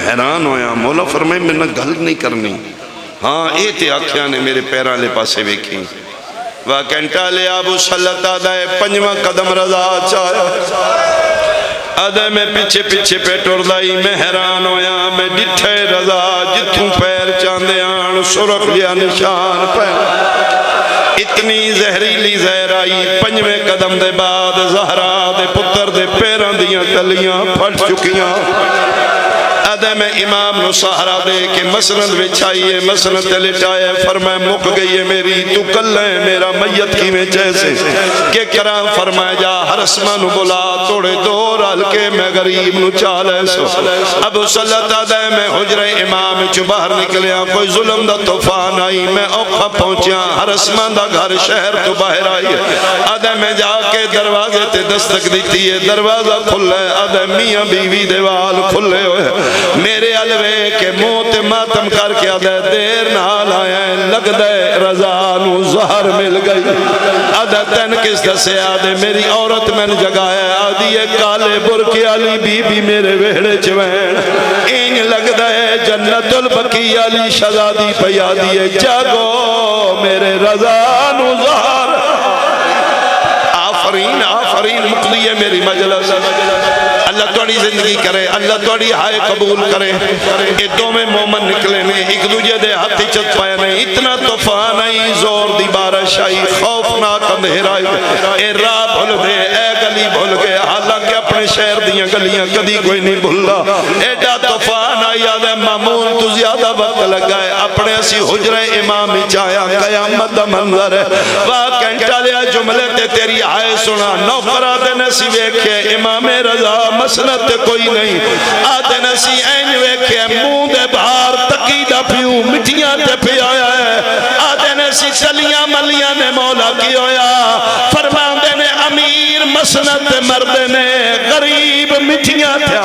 हैरान होया। मौला फरमाए मेरे नाल गल नहीं करनी। हाँ ये तो आख्या ने मेरे पैरों वाले पासे वेखी। वह घंटा लिया अबू सलत आदा पंजवा कदम रजा चाया आदा मैं पिछे पिछे पे टुरदा ही मैं हैरान होया। मैं डिठे रजा जिथों पैर चांदे आन सुरख लिया निशान पै इतनी जहरीली जहर आई। पंजवें कदम दे बाद ज़हरा दे पुत्र दे पैरों दियां तलियां फट चुकियां। अदे मैं इमाम नु सहारा दे के मसनद बिछाइए मसनद ते लिटाए। फरमाए मुक गई है मेरी तू कल है मेरा मैयत किवें जैसे के करा। फरमाया जा हरसमा नु बुला थोड़े दो रल के मैं गरीब नु चाल सो। अबू सलत आदा मैं हुजरे इमाम चो बाहर निकलिया। कोई जुल्म दा तूफान आई मैं औखा पहुंचा। हरसमा दा घर शहर तो बाहर आई। आदा मैं जाके दरवाजे ते दस्तक दी है दरवाजा खुला। आदा मियां बीवी दे वाल खुले होए मेरे अलवे के मुंह ते मातम करके आदे देर नाल आया लगदा रजा नू ज़हर मिल गई। आदा तन किस दसिया आदे मेरी औरत मैंने जगाया। आदि है काले बुरके वाली बीबी मेरे वेहड़े च वैन इंज लगदा है जन्नतुल बकी वाली शहजादी पई। आदि है जागो मेरे रजा नू ज़हर। आफरीन आफरीन मुकदी है मेरी मजलिस। अल्लाह थोड़ी जिंदगी करे अल्लाह थोड़ी हाय कबूल करे। ये दोवें मोमन निकले ने एक दूजे दे हाथ चत पाए ने। इतना तूफान आई जोर दी बारिश आई खौफनाक अंधेरा आई। ए राह भुल गए ए गली भुल गए। हालांकि अपने शहर दियां गलियां कदी कोई नहीं भुलदा। एडा तूफान आई आदे मामून तू ज्यादा वक्त लगा है अपने असी हुजरे इमाम विच आया। कयामत दा मंजर है वाह घंटा लिया जुमले ते तेरी हाय सुना। नौकरा दे नसी वेखे इमाम रजा मसनत कोई नहीं। आदे नसी ऐन वेखे मुंह दे बाहर तकी दा पियो मिठियां ते पिया है। आदे नसी चलियां मलियां ने मौला की होया। फरमांदे ने अमीर मसनत मरदे ने गरीब मिठियां थे।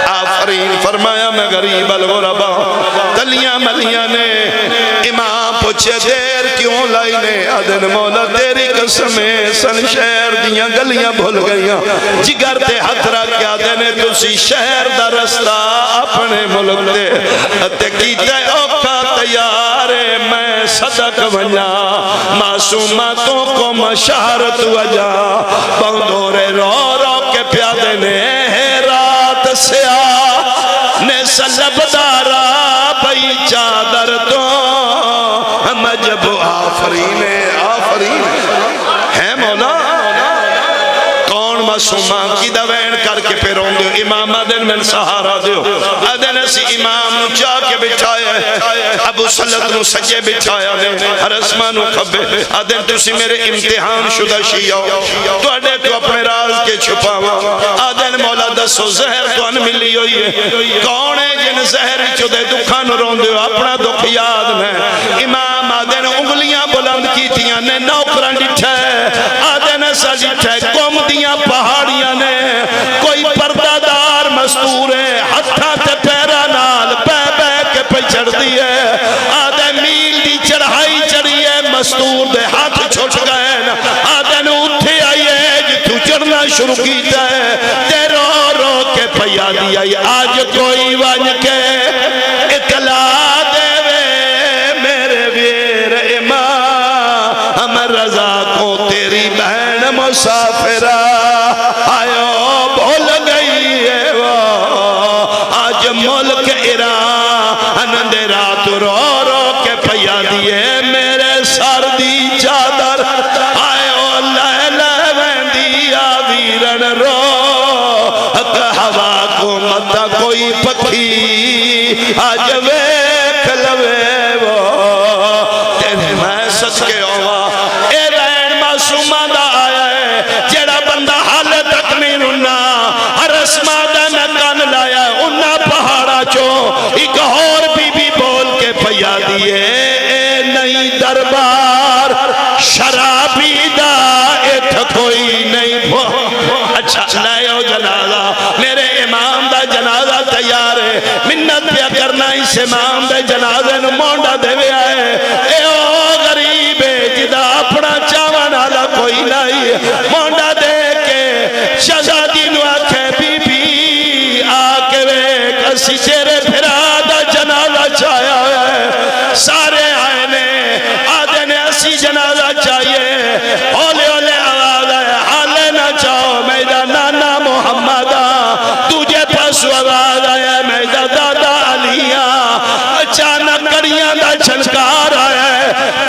आफरीन फरमाया मैं गरीब अलगुरबा तलियां मलियां ने। इमाम पूछे देर क्यों लाई ने। आदन मौला तेरी कसम सन शहर दियां गलियां भुल गईयां। जिगर ते हथ रख के आदे ने तुसी शहर दा रस्ता अपने मुल्क ते कीते औखा तैयार मैं सदक वजा मासूमा तो को मशारत वजा। बंदोरे रो रो के प्यादे ने रात सिया ने सलबदारा बई चादर तो मजब आफरीन आफरीन है मौला। कौन मासूमा की दवैन करके फिर आंदे इमाम आदन मैंने सहारा दियो। आदन असी इमाम नु चाह के बिठाया अबू सलत नु सजे बिठाया ने हरसमा नु खब्बे। आदन तुसी मेरे इम्तिहान शुदा शिया तुहाडे तो अपने राज के छुपावा। आदन मौला दसो जहर तुहानू मिली हुई है कौन है जिन जहर चुदे दुखा नु रोंदे हो अपना दुख याद में। इमाम आदन उंगलियां बुलंद कीतियां ने नौकरां डिठा आदन असा डिठा कौम दियां पहाड़ियां ने। कोई पर्दादार मस्तूर है हथा ते पैरा नाल पै पै के पे चढ़दी है। आदे मील दी चढ़ाई चढ़ी है मस्तूर दे हाथ छुट गए। आदन उठे आई है जिथू चढ़ना शुरू कीता है ते रो रो के पैया दी आई। आज कोई वन के इतला देवे मेरे वीर इमाम रजा को तेरी बहन मुसाफिरा आयो भूल गई है वो आज मुल्क ईरान दे रात रो रो के पैया दिए मेरे सर दी चादर आयो ले ले वेंदिया वीरन रो हवा को मत कोई पखी आज वेख लवे वो तेरे मैं सच के आवा। ए रैन मासूमा दा आया है जेड़ा बंदा हाले तक नहीं रुना हरसमा दा मैं कन लाया उन्ना पहाड़ा चो एक और बीबी बोल के पैया दिए नहीं दरबार शराबी दा इत कोई नहीं। अच्छा लाओ जनाजा मेरे इमाम दा जनाजा तैयार है। मिन्नत पे करना इस इमाम दे जनाजे नु मोंडा देवे आए। ए ओ गरीब जिदा अपना चावन वाला कोई नहीं मोंडा दे के शहजादी नु आखे बीबी आके वे असी तेरे फिरा दा जनाजा चाया है। सारे आए ने आदे ने असी जनाजा चाहिए। ओले ओले आवाज है हाले ना चाहो मेरा नाना मोहम्मद। तुझे पास आवाज आया मेरा दादा अलिया। अचानक कड़ियां दा छलकार आया।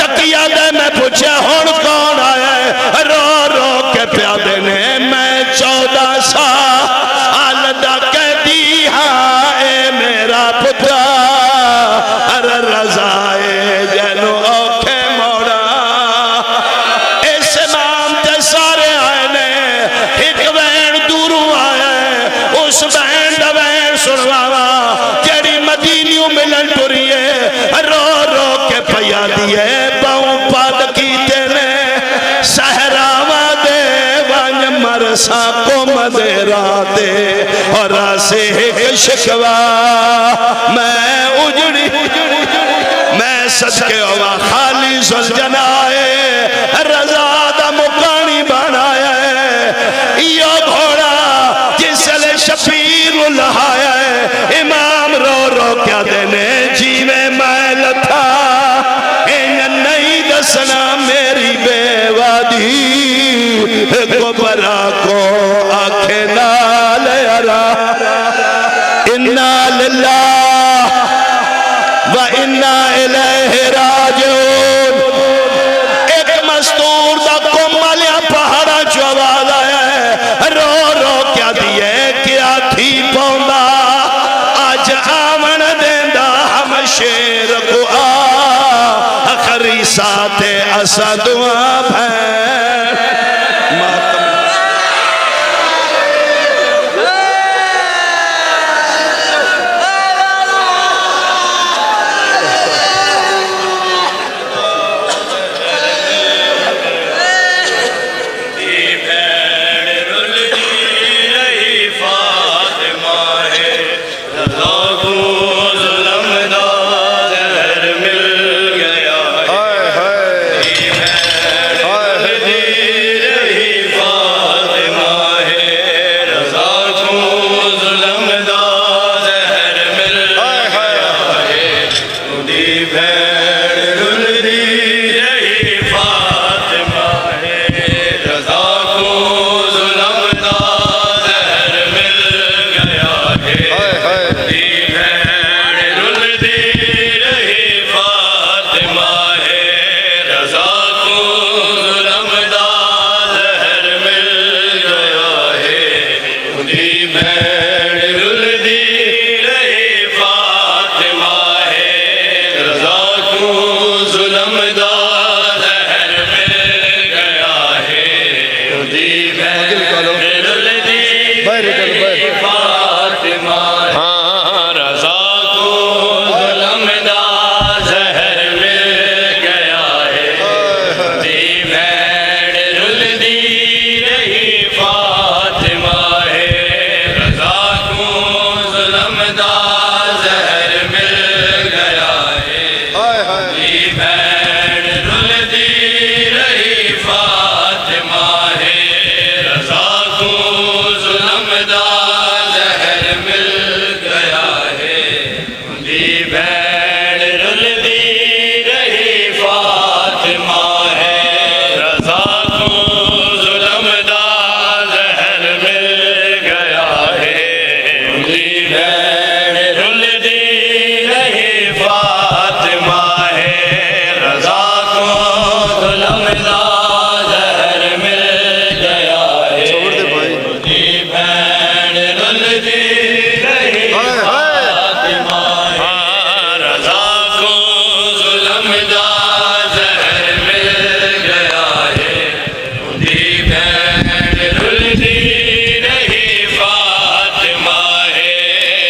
तकिया दे मैं पूछा हुण कौन आया। रो रो के प्यादे ने मैं 14 साल दा कैदी हाँ ए मेरा पुत्रा। हर रजाए जैनो औखे मोड़ा। इस इमाम ते सारे आए ने। एक वैन दूरों आया उस वैन दा वैन सुनवावा जेड़ी मदीनियों मिलन टुरी है। रो रो के पया दिए पाँव पद कीते ने। सहरावा दे वन मरसा को मदेरा दे और से एक शिकवा मैं उजड़ी मैं सदके हुआ खाली सुलझनाए रजा दा मुकानी बनाया है। यो घोड़ा जिसले शबीर लहाया है। इमाम रो रो क्या देने जीवे मैल था। इन नहीं दसना मेरी बेवादी को बरा को आखे नाल अरा। इन्ना लिल्लाह व इन्ना इलैहि राजिऊन। एक मस्तूर दा कोमलिया पहाड़ा चो आवाज आया है। रो रो क्या दिए क्या थी पौंदा। अज आवन देंदा हम शेर को आ खरी साथे असा दुआ भैन।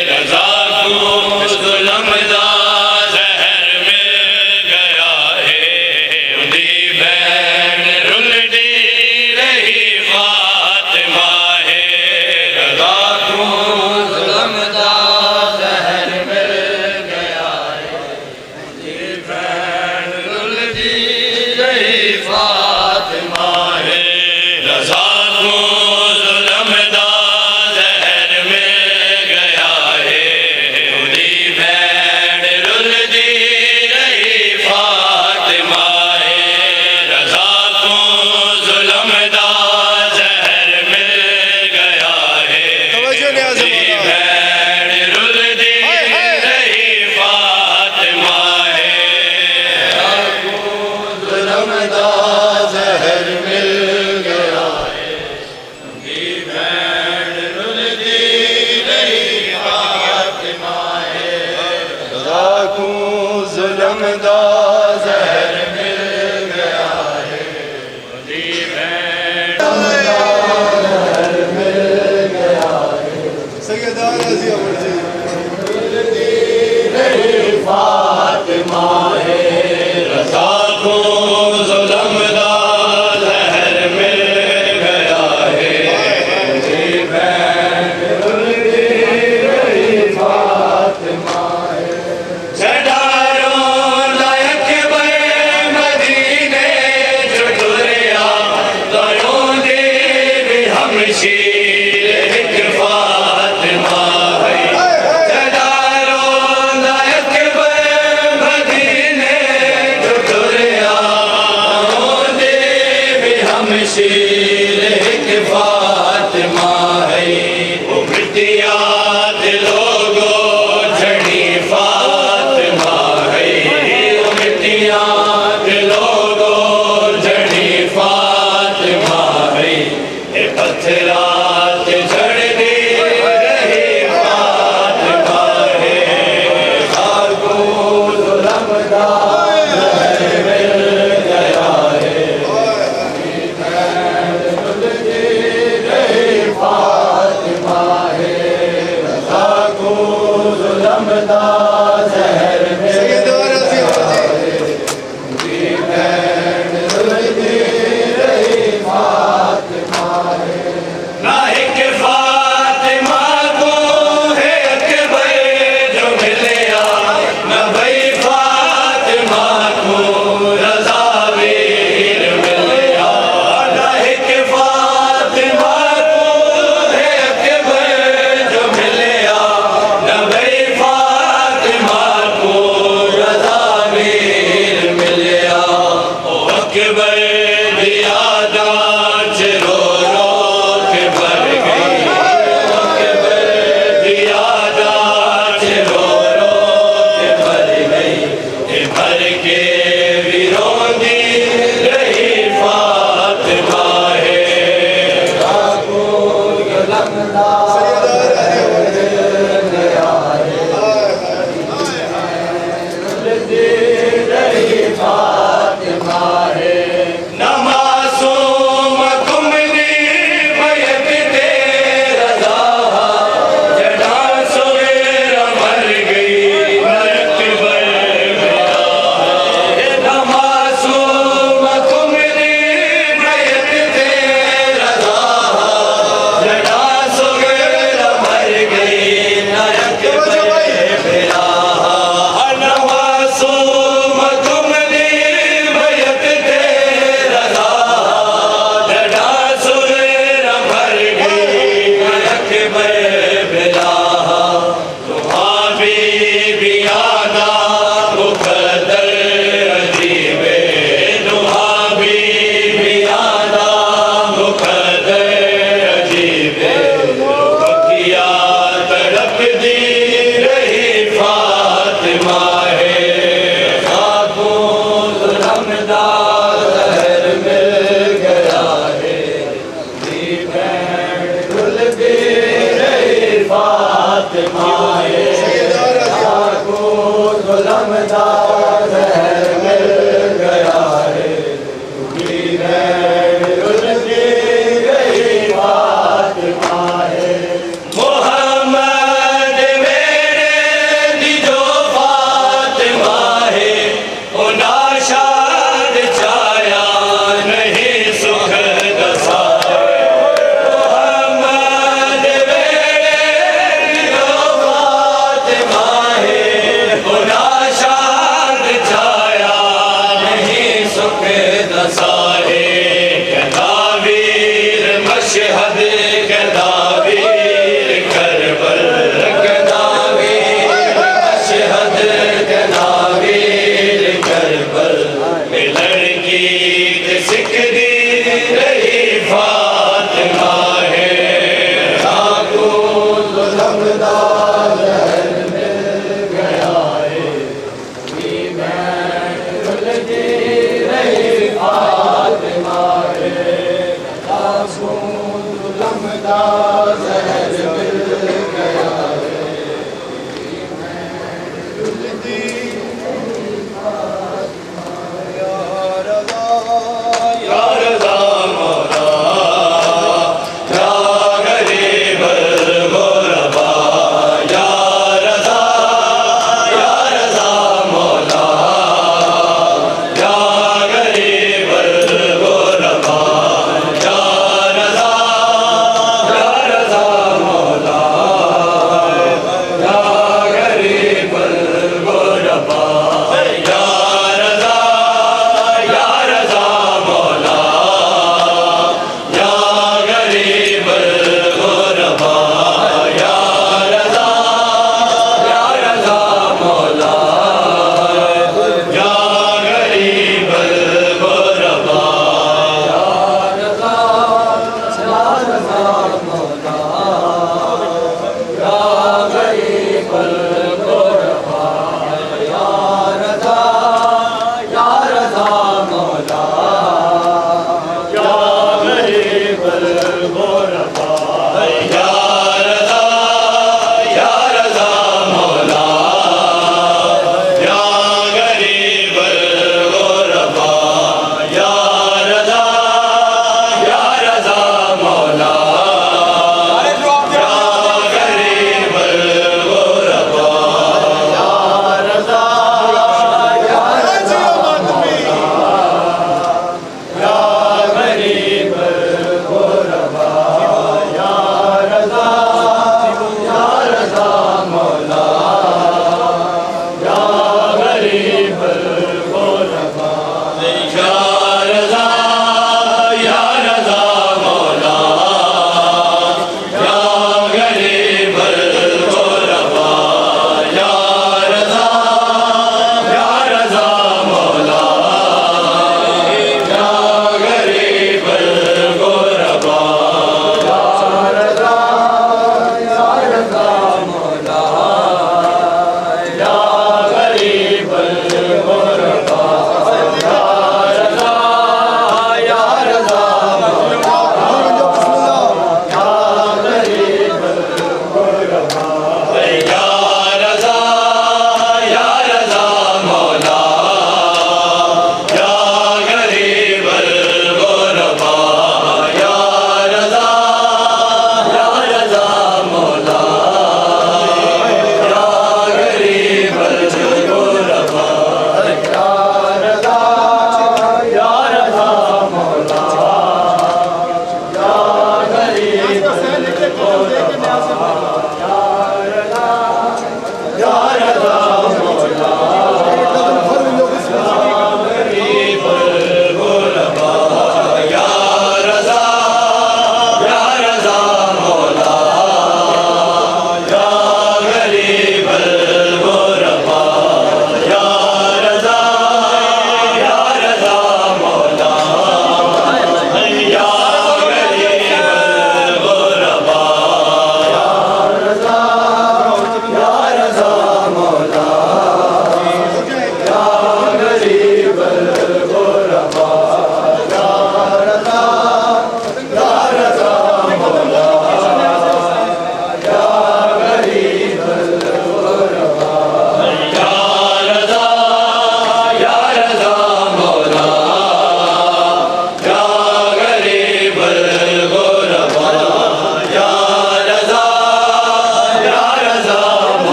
रजा को फातिमा है रज़ा को ज़ुल्म दा ज़हर मिल गया है जी बहन रुलदी रही फातिमा है जडारों लायक बे मदीने जो दुरिया दरों दे भी हमशीर एक फातिमा है शीर एक फातिमा है वो मिट्टियात लोगों झड़ी फातिमा है वो मिट्टियात लोगों झड़ी फातिमा है ये पत्थरात झड़ती रही फातिमा है खाको ज़ुल्मदा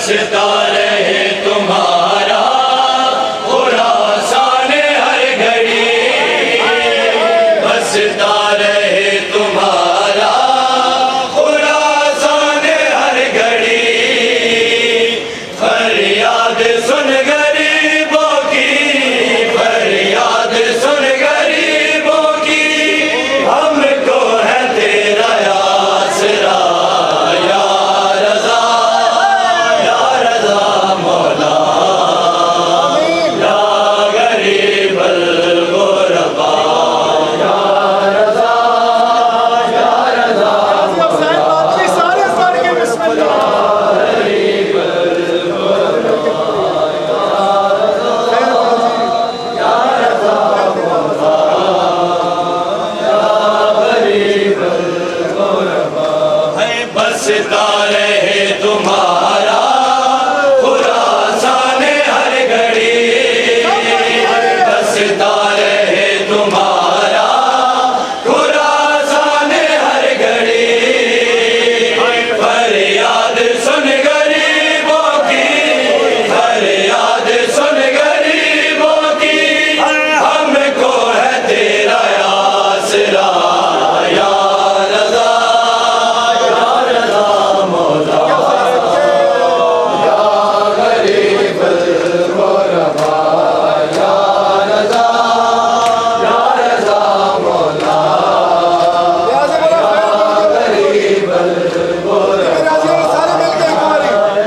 सितारे